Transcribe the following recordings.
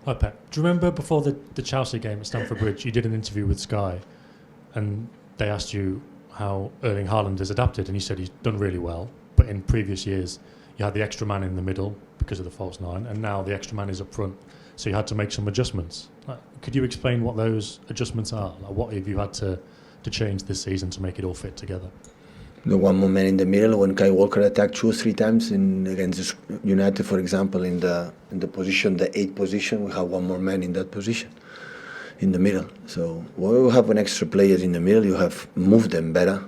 Hi Pep. Do you remember before the Chelsea game at Stamford Bridge, you did an interview with Sky and they asked you how Erling Haaland has adapted and you said he's done really well, but in previous years you had the extra man in the middle because of the false nine and now the extra man is up front, so you had to make some adjustments. Could you explain what those adjustments are? What have you had to change this season to make it all fit together? The one more man in the middle when Kai Walker attacked 2 or 3 times against United, for example, in the position, the 8th position, we have one more man in that position, in the middle. So when you have an extra player in the middle, you have moved them better.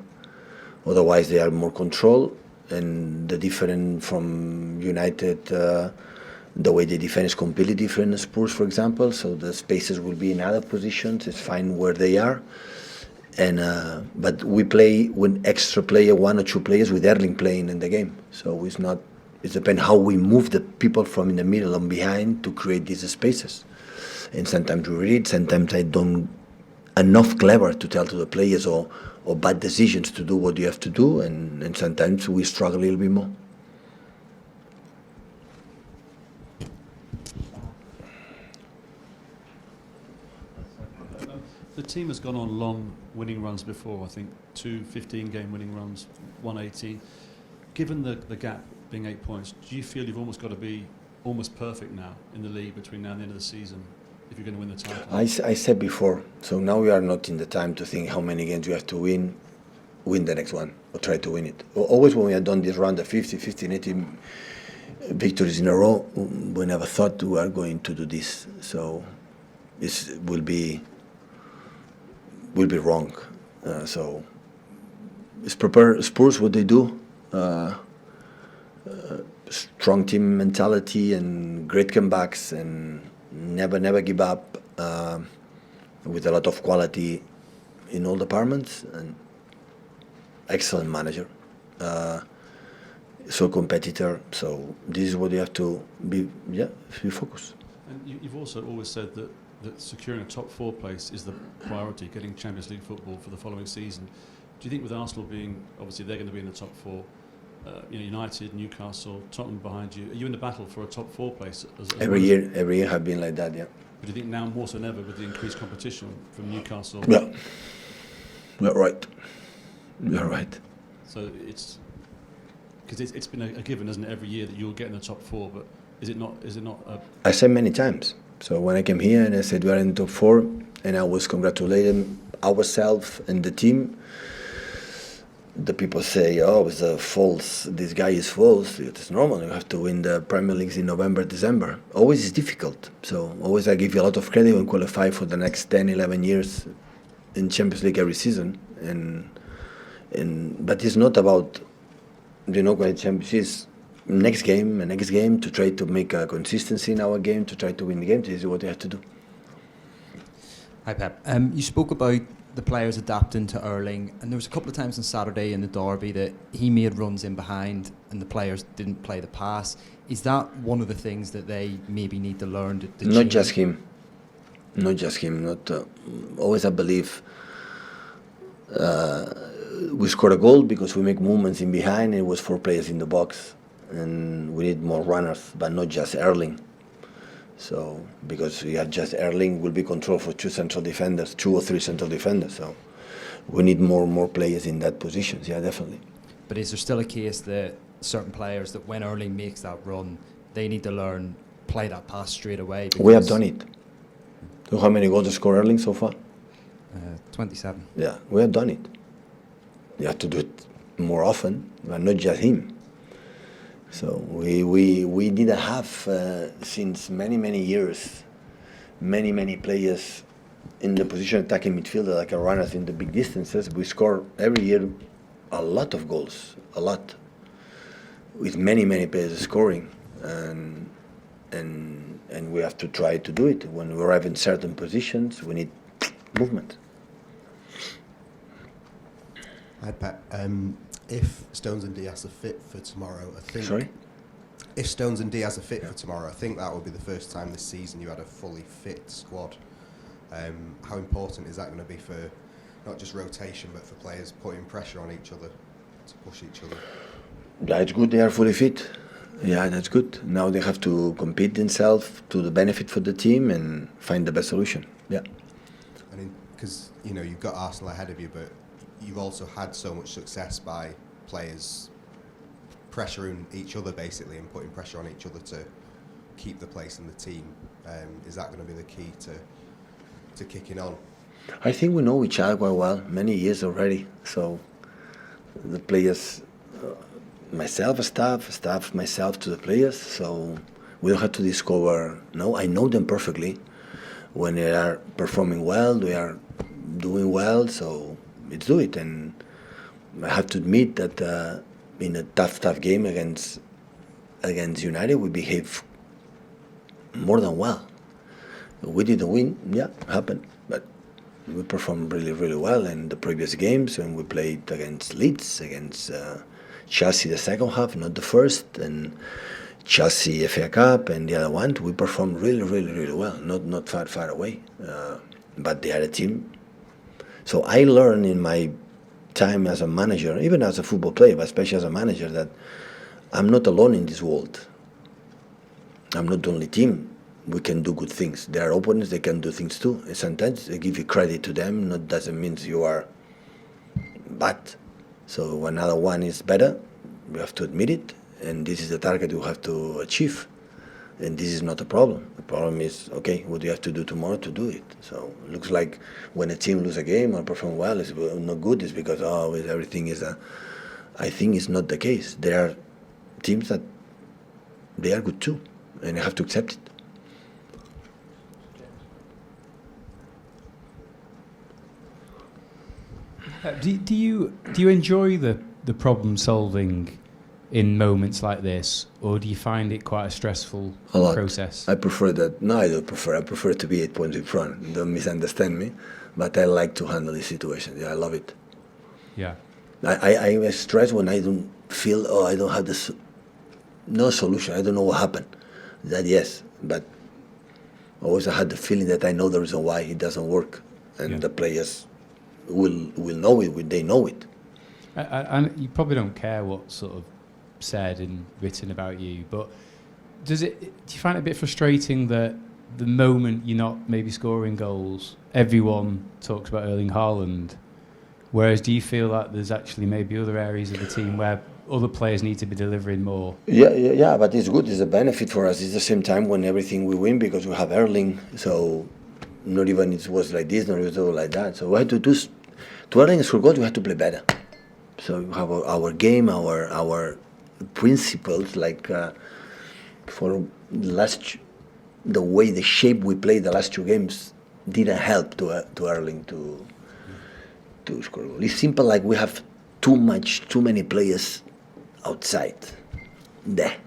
Otherwise, they are more control, and the different from United, the way they defend is completely different than Spurs, for example. So the spaces will be in other positions. It's fine where they are. And but we play with extra player, 1 or 2 players with Erling playing in the game. So it's not. It depends how we move the people from in the middle and behind to create these spaces. And sometimes we read, sometimes I don't enough clever to tell to the players or bad decisions to do what you have to do, and sometimes we struggle a little bit more. The team has gone on long winning runs before, I think 2 15-game winning runs, 180. Given the gap being 8 points, do you feel you've almost got to be almost perfect now in the league between now and the end of the season if you're going to win the title? I said before, so now we are not in the time to think how many games we have to win the next one, or try to win it. Always when we had done this round of 50, 15, 18 victories in a row, we never thought we were going to do this. So this will be wrong. So it's prepare Spurs what they do. Strong team mentality and great comebacks and never give up, with a lot of quality in all departments, and excellent manager, so competitor. So this is what you have to be focused. And you've also always said that securing a top 4 place is the priority, getting Champions League football for the following season. Do you think with Arsenal being, obviously they're going to be in the top 4, United, Newcastle, Tottenham behind you, are you in the battle for a top 4 place? Every year have been like that, yeah. But do you think now more so than ever with the increased competition from Newcastle? Yeah, you're right. You're right. So it's because it's been a given, isn't it, every year that you'll get in the top 4, but is it not I said many times. So when I came here and I said we are in the top 4, and I was congratulating ourselves and the team, the people say, oh, it's false, this guy is false. It's normal, you have to win the Premier League in November, December. Always is difficult. So always I give you a lot of credit and qualify for the next 10, 11 years in Champions League every season. But it's not about, going to Champions League. Next game to try to make a consistency in our game, to try to win the game. This is what you have to do. Hi Pep. You spoke about the players adapting to Erling, and there was a couple of times on Saturday in the derby that he made runs in behind and the players didn't play the pass. Is that one of the things that they maybe need to learn to change? Not just him. Always I believe we scored a goal because we make movements in behind, and it was 4 players in the box. And we need more runners, but not just Erling. So because we have just Erling, will be control for 2 central defenders, 2 or 3 central defenders. So we need more players in that positions. Yeah, definitely. But is there still a case that certain players that when Erling makes that run, they need to learn play that pass straight away? We have done it. So how many goals has scored Erling so far? 27. Yeah, we have done it. You have to do it more often, but not just him. So we didn't have since many years many players in the position attacking midfielder like a runners in the big distances. We score every year a lot of goals, a lot, with many players scoring, and we have to try to do it. When we arrive in certain positions, we need movement. Hi Pep. If Stones and Diaz are fit for tomorrow, I think... Sorry? If Stones and Diaz are fit for tomorrow, I think that will be the first time this season you had a fully fit squad. How important is that going to be for not just rotation, but for players putting pressure on each other to push each other? Yeah, it's good they are fully fit. Yeah, that's good. Now they have to compete themselves to the benefit for the team and find the best solution. Yeah. And because you've got Arsenal ahead of you, but you've also had so much success by players pressuring each other basically and putting pressure on each other to keep the place in the team. Is that going to be the key to kicking on? I think we know each other quite well, many years already. So the players, myself, staff, myself to the players. So we don't have to discover. No, I know them perfectly. When they are performing well, they are doing well. So let's do it. And I have to admit that in a tough game against United, we behaved more than well. We didn't win, yeah, happened, but we performed really, really well in the previous games when we played against Leeds, against Chelsea the second half, not the first, and Chelsea FA Cup and the other one. We performed really, really, really well, not far away, but they are a team. So I learned in my time as a manager, even as a football player, but especially as a manager, that I'm not alone in this world. I'm not the only team. We can do good things. There are opponents, they can do things too. And sometimes I give you credit to them, not doesn't mean you are bad. So when another one is better, we have to admit it, and this is the target we have to achieve. And this is not a problem. The problem is, okay, what do you have to do tomorrow to do it? So it looks like when a team loses a game or perform well, it's not good, it's because, everything is I think it's not the case. There are teams that they are good too, and you have to accept it. Do you enjoy the problem solving in moments like this, or do you find it quite a stressful process? I prefer that. No, I don't prefer. I prefer to be 8 points in front. Don't misunderstand me, but I like to handle this situation. Yeah, I love it. Yeah. I stress when I don't feel. I don't have no solution. I don't know what happened. That yes, but always I had the feeling that I know the reason why it doesn't work, and the players will know it when they know it. And you probably don't care what's sort of said and written about you, but do you find it a bit frustrating that the moment you're not maybe scoring goals, everyone talks about Erling Haaland, whereas do you feel that there's actually maybe other areas of the team where other players need to be delivering more? Yeah, but it's good. It's a benefit for us. It's the same time when everything we win because we have Erling, so not even it was like this, not even like that. So we had to do, to Erling score goals, we have to play better. So we have our game, our principles, like for the way, the shape we played the last two games didn't help to Erling to score goals. It's simple, like we have too many players outside there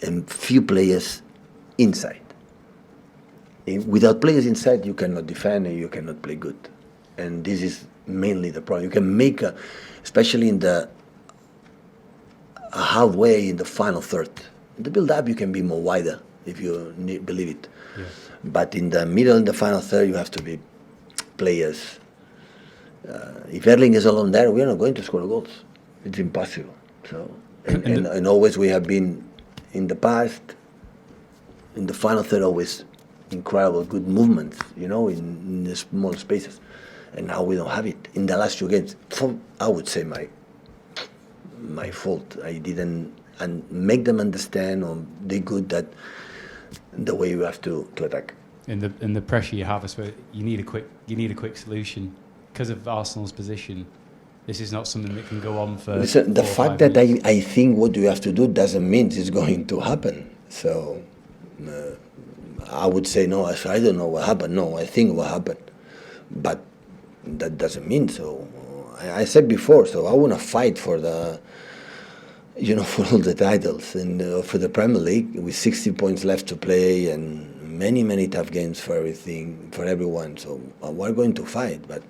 and few players inside. Without players inside, you cannot defend and you cannot play good. And this is mainly the problem. You can make, especially in the halfway in the final third. In the build-up, you can be more wider if you believe it. Yes. But in the middle, in the final third, you have to be players. If Erling is alone there, we are not going to score goals. It's impossible. So, and always we have been in the past, in the final third, always incredible, good movements, in the small spaces. And now we don't have it. In the last two games, I would say my fault. I didn't make them understand, or they good that the way you have to attack. In the pressure you have, I suppose you need a quick solution because of Arsenal's position. This is not something that can go on for. Listen, the fact that I think what you have to do doesn't mean it's going to happen. So I would say no. I don't know what happened. No, I think what happened, but that doesn't mean so. I said before, so I want to fight for the, for all the titles and for the Premier League with 60 points left to play and many tough games for everyone. So we're going to fight, but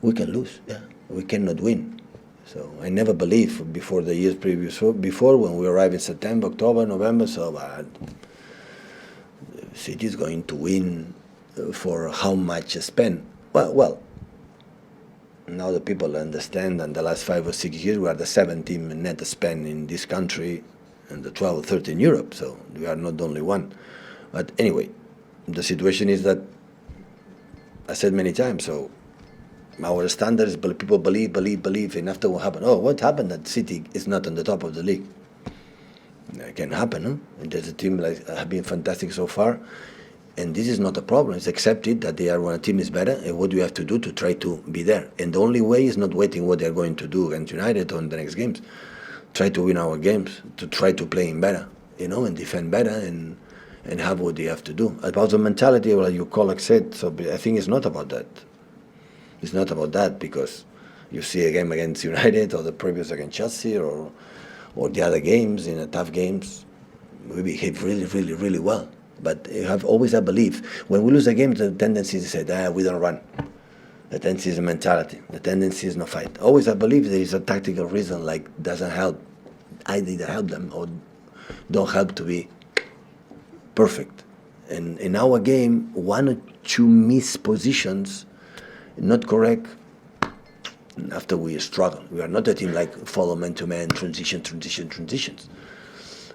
we can lose. Yeah, we cannot win. So I never believed before the years before when we arrived in September, October, November. So City is going to win for how much spent. Well, now the people understand, and the last 5 or 6 years we are the 7th team net spend in this country and the 12 or 13 in Europe, so we are not the only one. But anyway, the situation is that, I said many times, so our standards, people believe, and after what happened, what happened that City is not on the top of the league? It can happen, huh? And there's a team like have been fantastic so far, and this is not a problem. It's accepted that they are when a team is better, and what do we have to do to try to be there? And the only way is not waiting what they're going to do against United on the next games. Try to win our games, to try to play in better, and defend better, and have what they have to do. About the mentality, well, your colleague said, so I think it's not about that. It's not about that, because you see a game against United or the previous against Chelsea or the other games, in the tough games, we behave really, really, really well. But you have always a belief. When we lose a game, the tendency is to say, we don't run. The tendency is a mentality. The tendency is no fight. Always I believe there is a tactical reason, like doesn't help, either help them or don't help to be perfect. And in our game, one or two missed positions, not correct, after we struggle. We are not a team like follow man-to-man, transitions.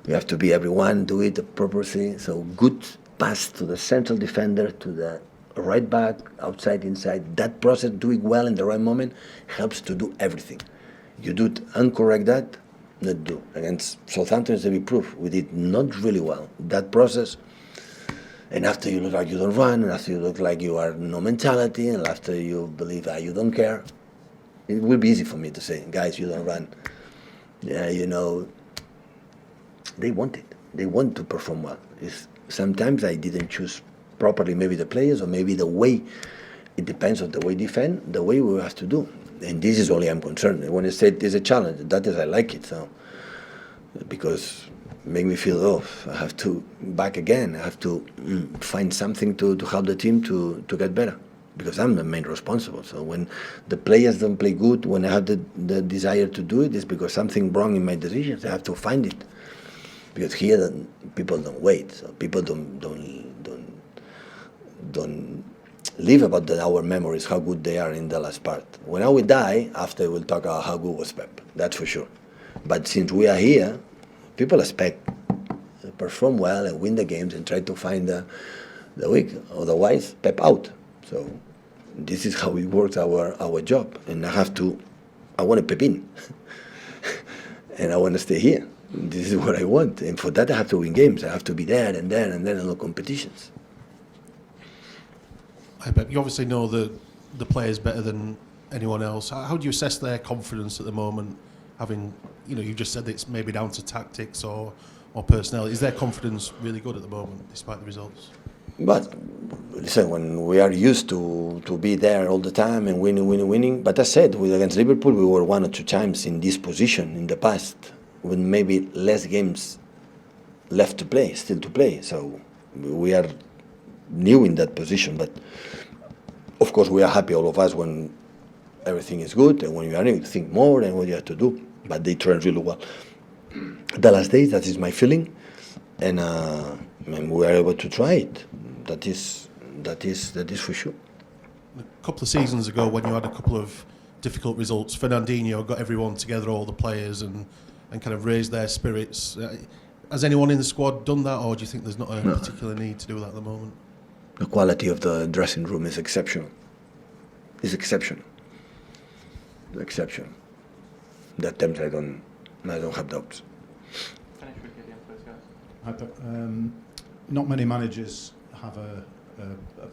We have to be everyone, do it properly. So good pass to the central defender, to the right back, outside, inside. That process, doing well in the right moment, helps to do everything. You do it uncorrect that, not do. Against Southampton is a big proof. We did not really well. That process, and after you look like you don't run, and after you look like you are no mentality, and after you believe you don't care, it will be easy for me to say, guys, you don't run. Yeah, they want it. They want to perform well. Sometimes I didn't choose properly, maybe the players, or maybe the way. It depends on the way defend, the way we have to do. And this is only I'm concerned. When I say it's a challenge, that is I like it. So because make me feel I have to back again. I have to find something to help the team to get better. Because I'm the main responsible. So when the players don't play good, when I have the desire to do it, it's because something wrong in my decisions. I have to find it. Because here people don't wait. So people don't live about our memories, how good they are in the last part. When I will die, after we'll talk about how good was Pep. That's for sure. But since we are here, people expect to perform well and win the games and try to find the weak. Otherwise, Pep out. So this is how it works our job, and I want to Pep in, and I want to stay here. This is what I want, and for that I have to win games. I have to be there and there and then in all competitions. Hi Pep, you obviously know the players better than anyone else. How do you assess their confidence at the moment? Having you've just said it's maybe down to tactics or personnel. Is their confidence really good at the moment, despite the results? But listen, when we are used to be there all the time and winning. But I said, against Liverpool, we were one or two times in this position in the past, with maybe less games left to play, still to play. So we are new in that position. But of course, we are happy, all of us, when everything is good and when you are able to think more and what you have to do. But they train really well. The last days, that is my feeling, and we are able to try it. That is for sure. A couple of seasons ago, when you had a couple of difficult results, Fernandinho got everyone together, all the players, and kind of raised their spirits. Has anyone in the squad done that, or do you think there's not a particular need to do that at the moment? The quality of the dressing room is exceptional. Exceptional. That times I don't have doubts. Hi, Pep. Not many managers have a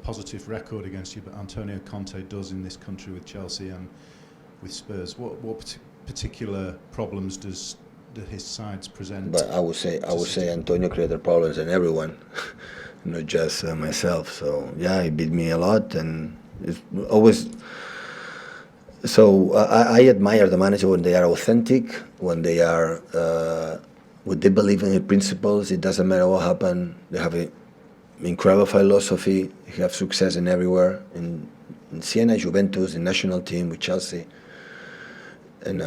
positive record against you, but Antonio Conte does in this country with Chelsea and with Spurs. What particular problems do his sides present? But I would say Antonio created problems in everyone, not just myself. So yeah, he beat me a lot, and it's always. So I admire the manager when they are authentic, when they are. When they believe in the principles, it doesn't matter what happened. They have an incredible philosophy. They have success in everywhere. In Siena, Juventus, in national team with Chelsea. And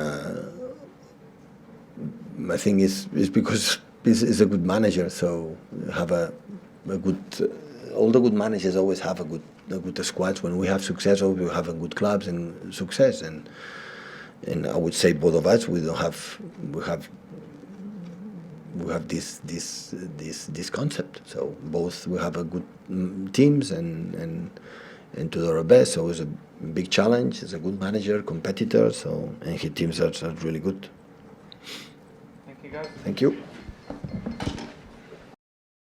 I think it's because he's a good manager. So have a good. All the good managers always have a good squads. When we have success, we have a good clubs and success. And I would say both of us, we have we have this concept. So both we have a good teams and to do our best. So it's a big challenge. He's a good manager, competitor. So and his teams are really good. Thank you, guys. Thank you.